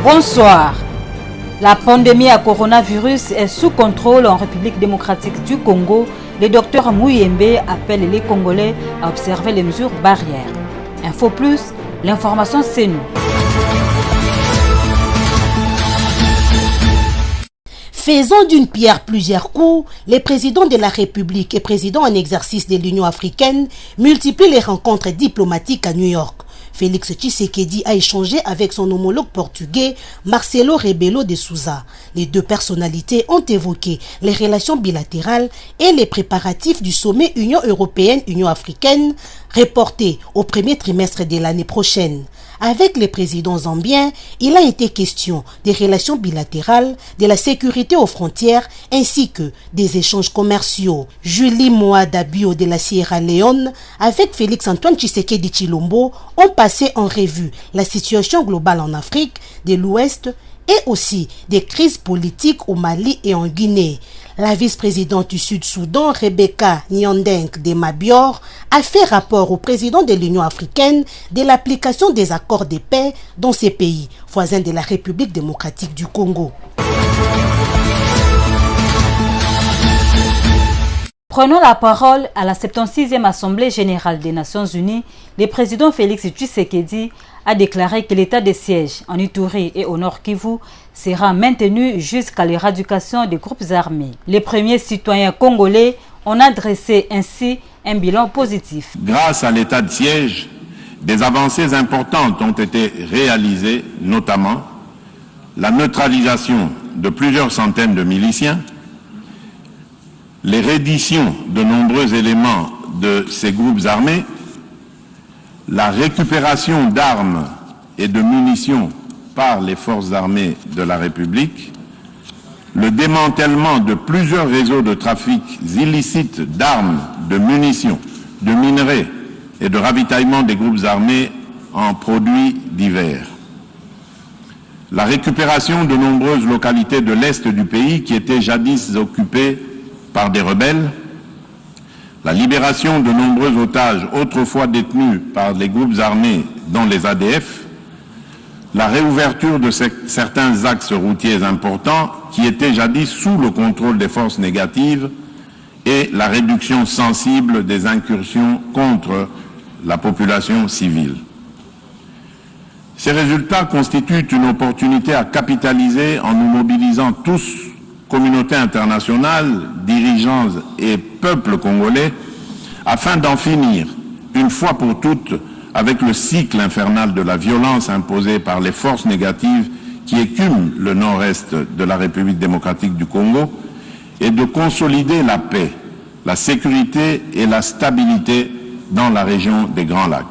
Bonsoir. La pandémie à coronavirus est sous contrôle en République démocratique du Congo. Le docteur Muyembe appelle les Congolais à observer les mesures barrières. Info Plus, l'information c'est nous. Faisant d'une pierre plusieurs coups, les présidents de la République et présidents en exercice de l'Union africaine multiplient les rencontres diplomatiques à New York. Félix Tshisekedi a échangé avec son homologue portugais Marcelo Rebelo de Sousa. Les deux personnalités ont évoqué les relations bilatérales et les préparatifs du sommet Union européenne-Union africaine reporté au premier trimestre de l'année prochaine. Avec les présidents zambiens, il a été question des relations bilatérales, de la sécurité aux frontières ainsi que des échanges commerciaux. Julie Moada Bio de la Sierra Leone avec Félix Antoine Tshisekedi Tshilombo ont passé en revue la situation globale en Afrique de l'Ouest et aussi des crises politiques au Mali et en Guinée. La vice-présidente du Sud-Soudan, Rebecca Nyandeng de Mabior, a fait rapport au président de l'Union africaine de l'application des accords de paix dans ces pays, voisins de la République démocratique du Congo. Prenons la parole à la 76e Assemblée générale des Nations unies. Le président Félix Tshisekedi a déclaré que l'état de siège en Ituri et au Nord Kivu sera maintenu jusqu'à l'éradication des groupes armés. Les premiers citoyens congolais ont adressé ainsi un bilan positif. Grâce à l'état de siège, des avancées importantes ont été réalisées, notamment la neutralisation de plusieurs centaines de miliciens, les redditions de nombreux éléments de ces groupes armés, la récupération d'armes et de munitions par les forces armées de la République, le démantèlement de plusieurs réseaux de trafic illicites d'armes, de munitions, de minerais et de ravitaillement des groupes armés en produits divers. La récupération de nombreuses localités de l'Est du pays qui étaient jadis occupées par des rebelles, la libération de nombreux otages autrefois détenus par les groupes armés dont les ADF, la réouverture de certains axes routiers importants qui étaient jadis sous le contrôle des forces négatives et la réduction sensible des incursions contre la population civile. Ces résultats constituent une opportunité à capitaliser en nous mobilisant tous, communauté internationale, dirigeants et peuple congolais, afin d'en finir, une fois pour toutes, avec le cycle infernal de la violence imposée par les forces négatives qui écument le nord-est de la République démocratique du Congo, et de consolider la paix, la sécurité et la stabilité dans la région des Grands Lacs.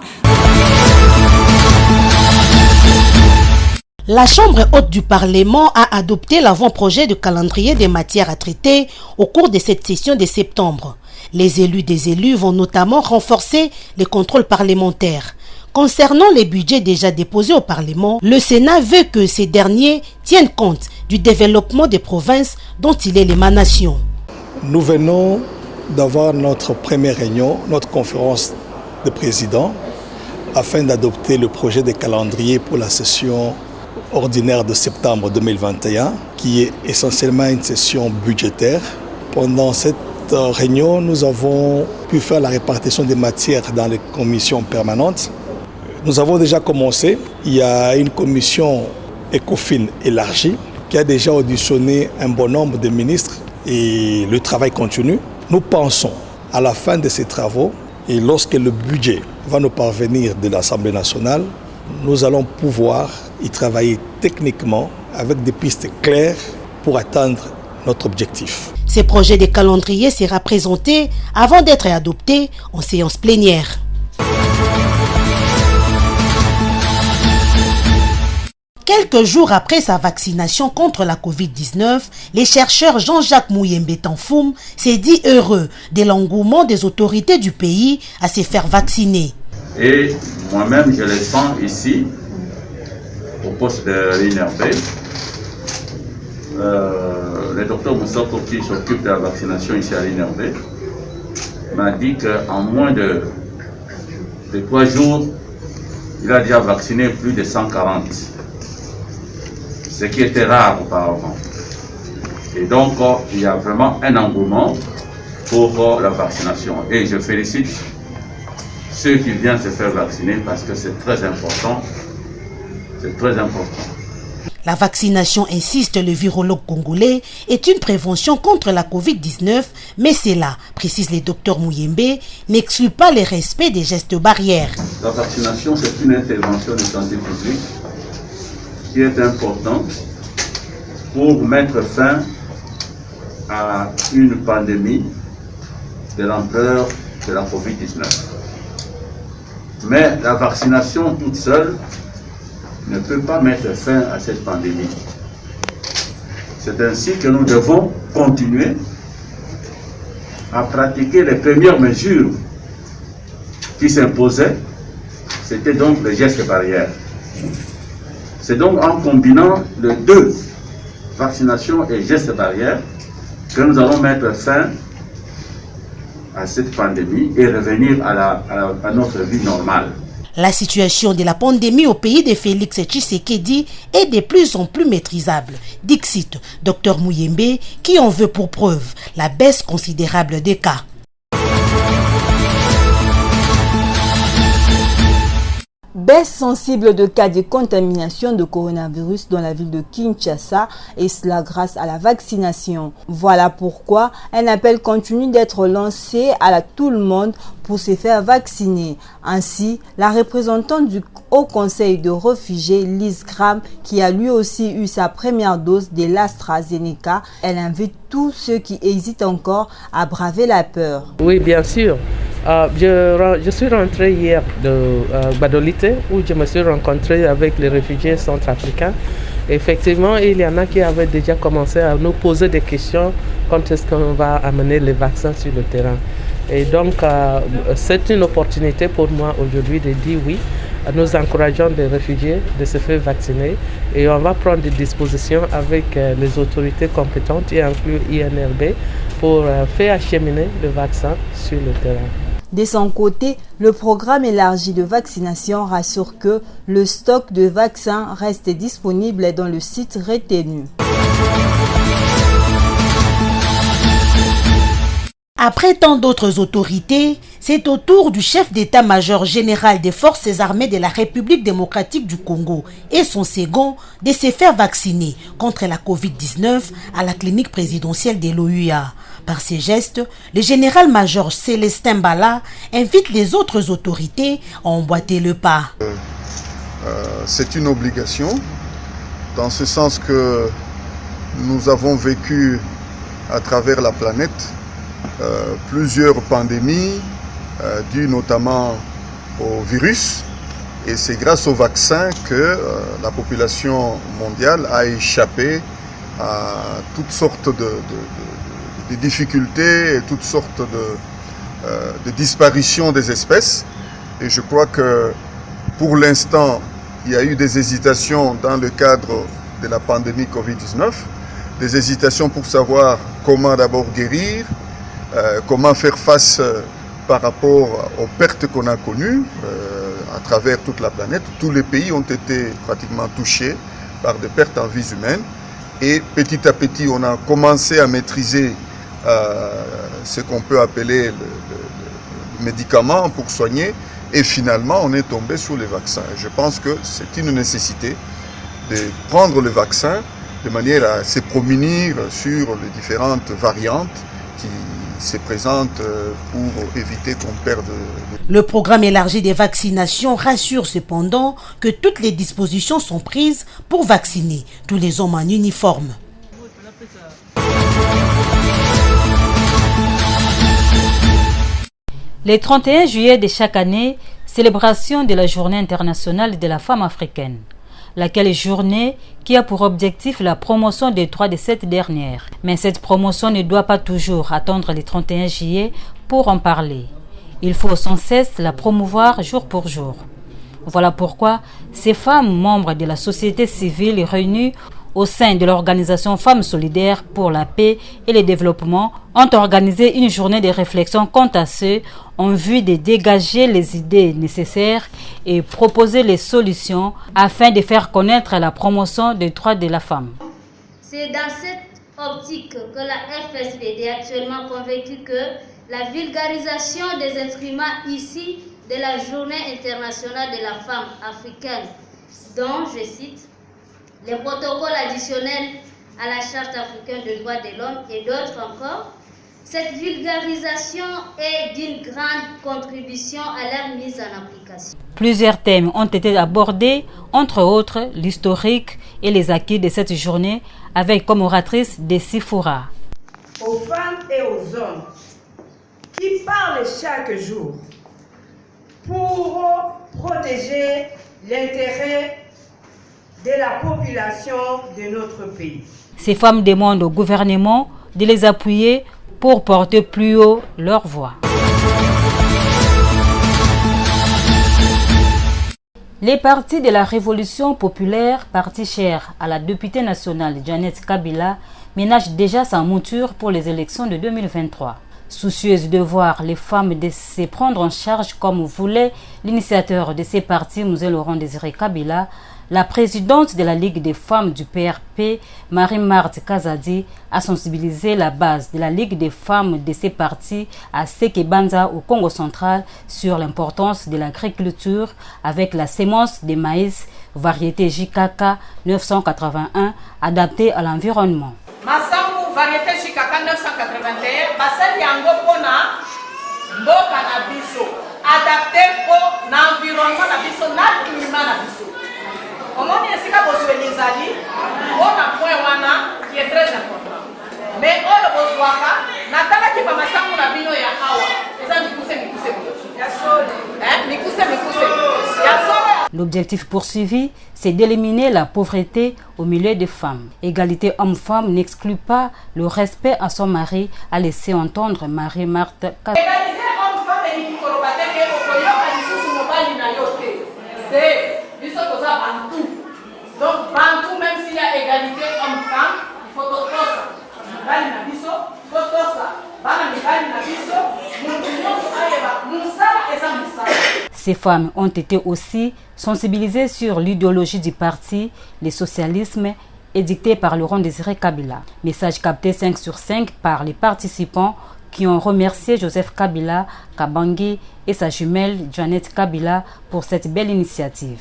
La Chambre haute du Parlement a adopté l'avant-projet de calendrier des matières à traiter au cours de cette session de septembre. Les élus des élus vont notamment renforcer les contrôles parlementaires. Concernant les budgets déjà déposés au Parlement, le Sénat veut que ces derniers tiennent compte du développement des provinces dont il est l'émanation. Nous venons d'avoir notre première réunion, notre conférence de présidents, afin d'adopter le projet de calendrier pour la session ordinaire de septembre 2021, qui est essentiellement une session budgétaire. Pendant cette réunion, nous avons pu faire la répartition des matières dans les commissions permanentes. Nous avons déjà commencé. Il y a une commission ECOFIN élargie qui a déjà auditionné un bon nombre de ministres et le travail continue. Nous pensons à la fin de ces travaux et lorsque le budget va nous parvenir de l'Assemblée nationale, nous allons pouvoir y travailler techniquement avec des pistes claires pour atteindre notre objectif. Ce projet de calendrier sera présenté avant d'être adopté en séance plénière. Quelques jours après sa vaccination contre la Covid-19, le chercheur Jean-Jacques Muyembe Tanfoum s'est dit heureux de l'engouement des autorités du pays à se faire vacciner. Et moi-même, je le sens ici, au poste de l'INRB. Le docteur Moussako, qui s'occupe de la vaccination ici à l'INRB, m'a dit qu'en moins de 3 jours, il a déjà vacciné plus de 140. ce qui était rare auparavant. Et donc, il y a vraiment un engouement pour la vaccination. Et je félicite ceux qui viennent se faire vacciner parce que c'est très important. C'est très important. La vaccination, insiste le virologue congolais, est une prévention contre la Covid-19, mais cela, précise le docteur Mouyembe, n'exclut pas le respect des gestes barrières. La vaccination, c'est une intervention de santé publique qui est importante pour mettre fin à une pandémie de l'ampleur de la Covid-19. Mais la vaccination toute seule ne peut pas mettre fin à cette pandémie. C'est ainsi que nous devons continuer à pratiquer les premières mesures qui s'imposaient. C'était donc les gestes barrières. C'est donc en combinant les deux, vaccination et gestes barrières, que nous allons mettre fin à cette pandémie et revenir à notre vie normale. La situation de la pandémie au pays de Félix Tshisekedi est de plus en plus maîtrisable. Dixit, Dr Mouyembe, qui en veut pour preuve la baisse considérable des cas. Baisse sensible de cas de contamination de coronavirus dans la ville de Kinshasa, et cela grâce à la vaccination. Voilà pourquoi un appel continue d'être lancé à tout le monde pour se faire vacciner. Ainsi, la représentante du Haut Conseil de réfugiés, Lise Graham, qui a lui aussi eu sa première dose de l'AstraZeneca, elle invite tous ceux qui hésitent encore à braver la peur. Oui, bien sûr. Je suis rentré hier de Badolite où je me suis rencontré avec les réfugiés centrafricains. Effectivement, il y en a qui avaient déjà commencé à nous poser des questions quand est-ce qu'on va amener les vaccins sur le terrain. Et donc, c'est une opportunité pour moi aujourd'hui de dire oui. Nous encourageons les réfugiés de se faire vacciner et on va prendre des dispositions avec les autorités compétentes y inclus INRB pour faire acheminer le vaccin sur le terrain. De son côté, le programme élargi de vaccination rassure que le stock de vaccins reste disponible dans le site retenu. Après tant d'autres autorités, c'est au tour du chef d'état-major général des forces armées de la République démocratique du Congo et son second de se faire vacciner contre la Covid-19 à la clinique présidentielle de l'OUA. Par ces gestes, le général-major Célestin Bala invite les autres autorités à emboîter le pas. C'est une obligation, dans ce sens que nous avons vécu à travers la planète plusieurs pandémies dues notamment au virus, et c'est grâce au vaccin que la population mondiale a échappé à toutes sortes de difficultés et toutes sortes de disparitions des espèces. Et je crois que pour l'instant, il y a eu des hésitations dans le cadre de la pandémie Covid-19, des hésitations pour savoir comment d'abord guérir, comment faire face par rapport aux pertes qu'on a connues à travers toute la planète. Tous les pays ont été pratiquement touchés par des pertes en vies humaines. Et petit à petit, on a commencé à maîtriser ce qu'on peut appeler le médicament pour soigner. Et finalement, on est tombé sur les vaccins. Je pense que c'est une nécessité de prendre le vaccin de manière à se prémunir sur les différentes variantes qui se présentent pour éviter qu'on perde. Le programme élargi des vaccinations rassure cependant que toutes les dispositions sont prises pour vacciner tous les hommes en uniforme. Le 31 juillet de chaque année, célébration de la Journée internationale de la femme africaine, laquelle journée qui a pour objectif la promotion des droits de cette dernière. Mais cette promotion ne doit pas toujours attendre le 31 juillet pour en parler. Il faut sans cesse la promouvoir jour pour jour. Voilà pourquoi ces femmes membres de la société civile réunies au sein de l'organisation Femmes solidaires pour la paix et le développement, ont organisé une journée de réflexion quant à ce, en vue de dégager les idées nécessaires et proposer les solutions afin de faire connaître la promotion des droits de la femme. C'est dans cette optique que la FSPD est actuellement convaincue que la vulgarisation des instruments issus de la Journée internationale de la femme africaine, dont, je cite, les protocoles additionnels à la Charte africaine des droits de l'homme et d'autres encore, cette vulgarisation est d'une grande contribution à leur mise en application. Plusieurs thèmes ont été abordés, entre autres l'historique et les acquis de cette journée, avec comme oratrice Desi Foura. Aux femmes et aux hommes qui parlent chaque jour pour protéger l'intérêt de la population de notre pays. Ces femmes demandent au gouvernement de les appuyer pour porter plus haut leur voix. Les partis de la Révolution populaire, parti cher à la députée nationale Janet Kabila, ménagent déjà sa monture pour les élections de 2023. Soucieuse de voir les femmes se prendre en charge comme voulait l'initiateur de ces partis, M. Laurent Désiré Kabila, la présidente de la Ligue des femmes du PRP, Marie-Marthe Kazadi, a sensibilisé la base de la Ligue des femmes de ces partis à Sekebanza au Congo central sur l'importance de l'agriculture avec la sémence de maïs variété JKK 981 adaptée à l'environnement. Masangu variété JKK 981 basali yango pona mboka na biso adapté pour l'environnement na biso na climat na biso. Omoni esika bozwe lezali ona point wana qui est très important. Mais olo bozwaka natala ki ba masangu na bino ya awa eza mikuse ya solo mikuse ya solo. L'objectif poursuivi, c'est d'éliminer la pauvreté au milieu des femmes. Égalité homme-femme n'exclut pas le respect à son mari, a laissé entendre Marie-Marthe Kazadi. Égalité homme-femme et nikorobate ke okoyoka lisusu mobali na yo te. C'est biso koza bantu. Donc bantu même s'il y a égalité homme-femme, il faut totosa. Mobali na biso, totosa. Bana mibali na biso, muntu nyonso ayeba musala eza musala. Ces femmes ont été aussi sensibilisées sur l'idéologie du parti, le socialisme, édicté par Laurent Désiré Kabila. Message capté 5 sur 5 par les participants qui ont remercié Joseph Kabila, Kabangi et sa jumelle Janet Kabila pour cette belle initiative.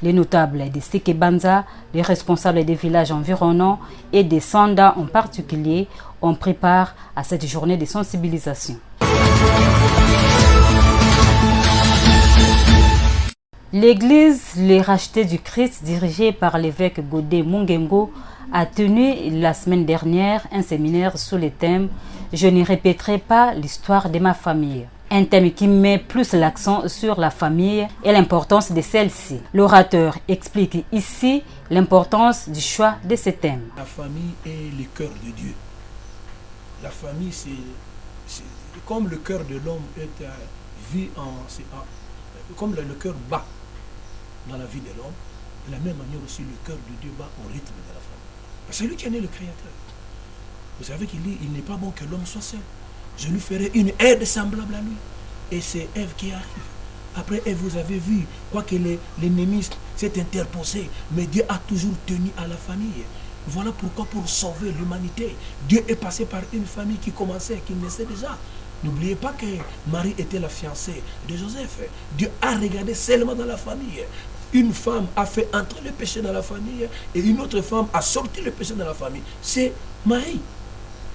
Les notables de Sekebanza, les responsables des villages environnants et des Sanda en particulier ont pris part à cette journée de sensibilisation. L'église Les Rachetés du Christ, dirigée par l'évêque Godé Mungengo, a tenu la semaine dernière un séminaire sous le thème « Je ne répéterai pas l'histoire de ma famille ». Un thème qui met plus l'accent sur la famille et l'importance de celle-ci. L'orateur explique ici l'importance du choix de ce thème. La famille est le cœur de Dieu. La famille, c'est comme le cœur de l'homme est vu comme le cœur bat dans la vie de l'homme, de la même manière aussi le cœur de Dieu bat au rythme de la famille. C'est lui qui en est le créateur. Vous savez qu'il dit, il n'est pas bon que l'homme soit seul. Je lui ferai une aide semblable à lui. Et c'est Ève qui arrive. Après Ève, vous avez vu, quoique l'ennemi s'est interposé, mais Dieu a toujours tenu à la famille. Voilà pourquoi pour sauver l'humanité, Dieu est passé par une famille qui commençait, qui naissait déjà. N'oubliez pas que Marie était la fiancée de Joseph. Dieu a regardé seulement dans la famille. Une femme a fait entrer le péché dans la famille et une autre femme a sorti le péché dans la famille. C'est Marie.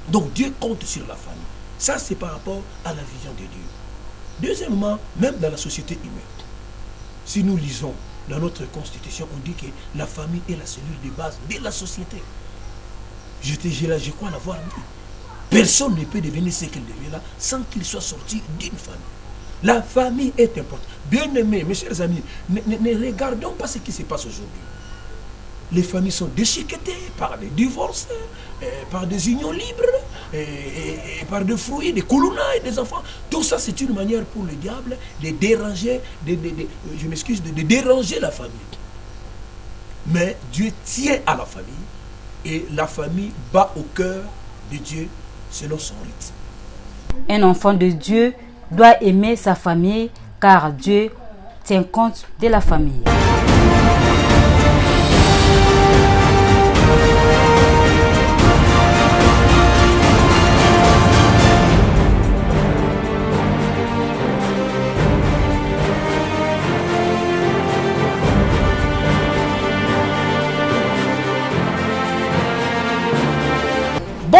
Donc Dieu compte sur la famille. Ça, c'est par rapport à la vision de Dieu. Deuxièmement, même dans la société humaine, si nous lisons dans notre constitution, on dit que la famille est la cellule de base de la société. Je crois l'avoir dit. Personne ne peut devenir ce qu'il devient là sans qu'il soit sorti d'une famille. La famille est importante. Bien aimés, mes chers amis, ne regardons pas ce qui se passe aujourd'hui. Les familles sont déchiquetées par des divorces, par des unions libres, et par des fruits, des colonnas et des enfants. Tout ça, c'est une manière pour le diable de déranger, je m'excuse, de déranger la famille. Mais Dieu tient à la famille et la famille bat au cœur de Dieu selon son rythme. Un enfant de Dieu doit aimer sa famille car Dieu tient compte de la famille.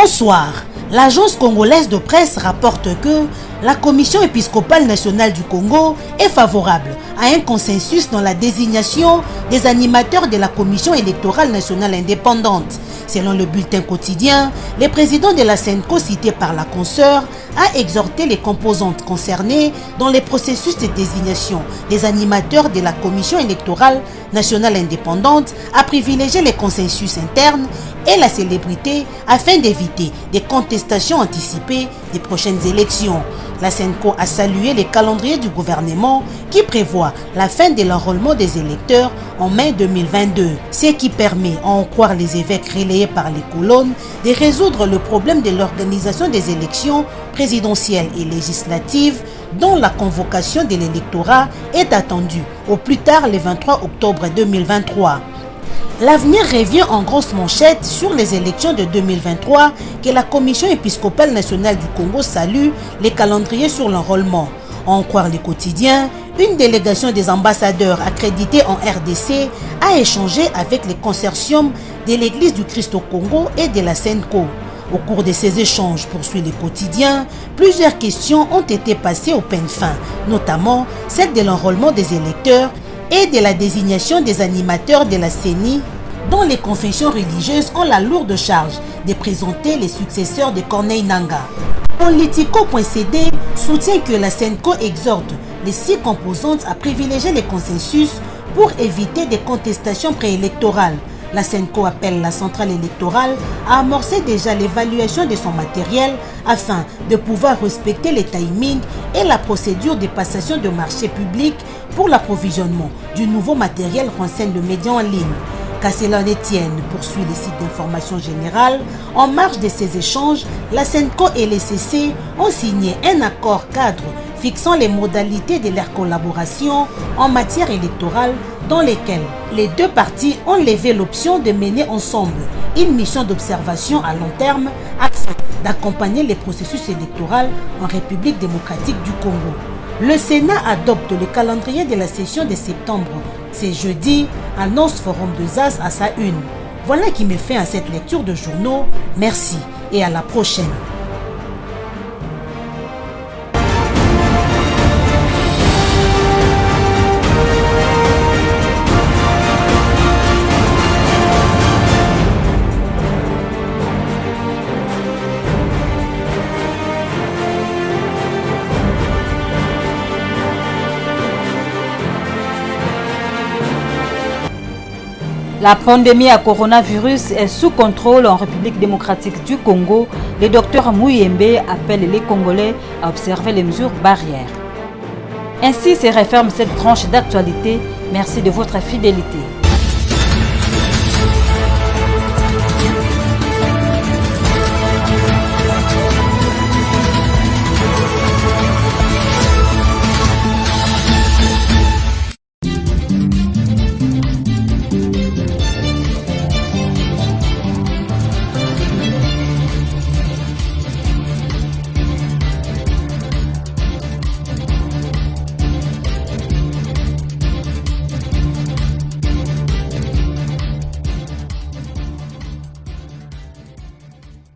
Bonsoir. L'agence congolaise de presse rapporte que la Commission épiscopale nationale du Congo est favorable à un consensus dans la désignation des animateurs de la Commission électorale nationale indépendante. Selon le bulletin quotidien, le président de la SENCO cité par la consoeur a exhorté les composantes concernées dans les processus de désignation des animateurs de la Commission électorale nationale indépendante à privilégier les consensus internes et la célébrité afin d'éviter des contestations anticipées des prochaines élections. La SENCO a salué les calendriers du gouvernement qui prévoit la fin de l'enrôlement des électeurs en mai 2022, ce qui permet, à en croire les évêques relayés par les colonnes, de résoudre le problème de l'organisation des élections présidentielles et législatives dont la convocation de l'électorat est attendue au plus tard le 23 octobre 2023. L'avenir revient en grosse manchette sur les élections de 2023 que la Commission épiscopale nationale du Congo salue les calendriers sur l'enrôlement. À en croire les quotidiens, une délégation des ambassadeurs accrédités en RDC a échangé avec les consortiums de l'Église du Christ au Congo et de la SENCO. Au cours de ces échanges, poursuit le quotidien, plusieurs questions ont été passées au peigne fin, notamment celle de l'enrôlement des électeurs et de la désignation des animateurs de la CENI, dont les confessions religieuses ont la lourde charge de présenter les successeurs de Corneille Nangaa. Politico.cd soutient que la SENCO exhorte les 6 composantes à privilégier les consensus pour éviter des contestations préélectorales. La SENCO appelle la centrale électorale à amorcer déjà l'évaluation de son matériel afin de pouvoir respecter les timings et la procédure de passation de marché public pour l'approvisionnement du nouveau matériel, renseigne le média en ligne. Casselan Etienne poursuit les sites d'information générale. En marge de ces échanges, la SENCO et les CC ont signé un accord cadre fixant les modalités de leur collaboration en matière électorale dans lesquelles les deux parties ont levé l'option de mener ensemble une mission d'observation à long terme afin d'accompagner les processus électoraux en République démocratique du Congo. Le Sénat adopte le calendrier de la session de septembre. C'est jeudi, annonce Forum de ZAS à sa une. Voilà qui met fin à cette lecture de journaux. Merci et à la prochaine. La pandémie à coronavirus est sous contrôle en République démocratique du Congo. Le docteur Mouyembe appelle les Congolais à observer les mesures barrières. Ainsi se referme cette tranche d'actualité. Merci de votre fidélité.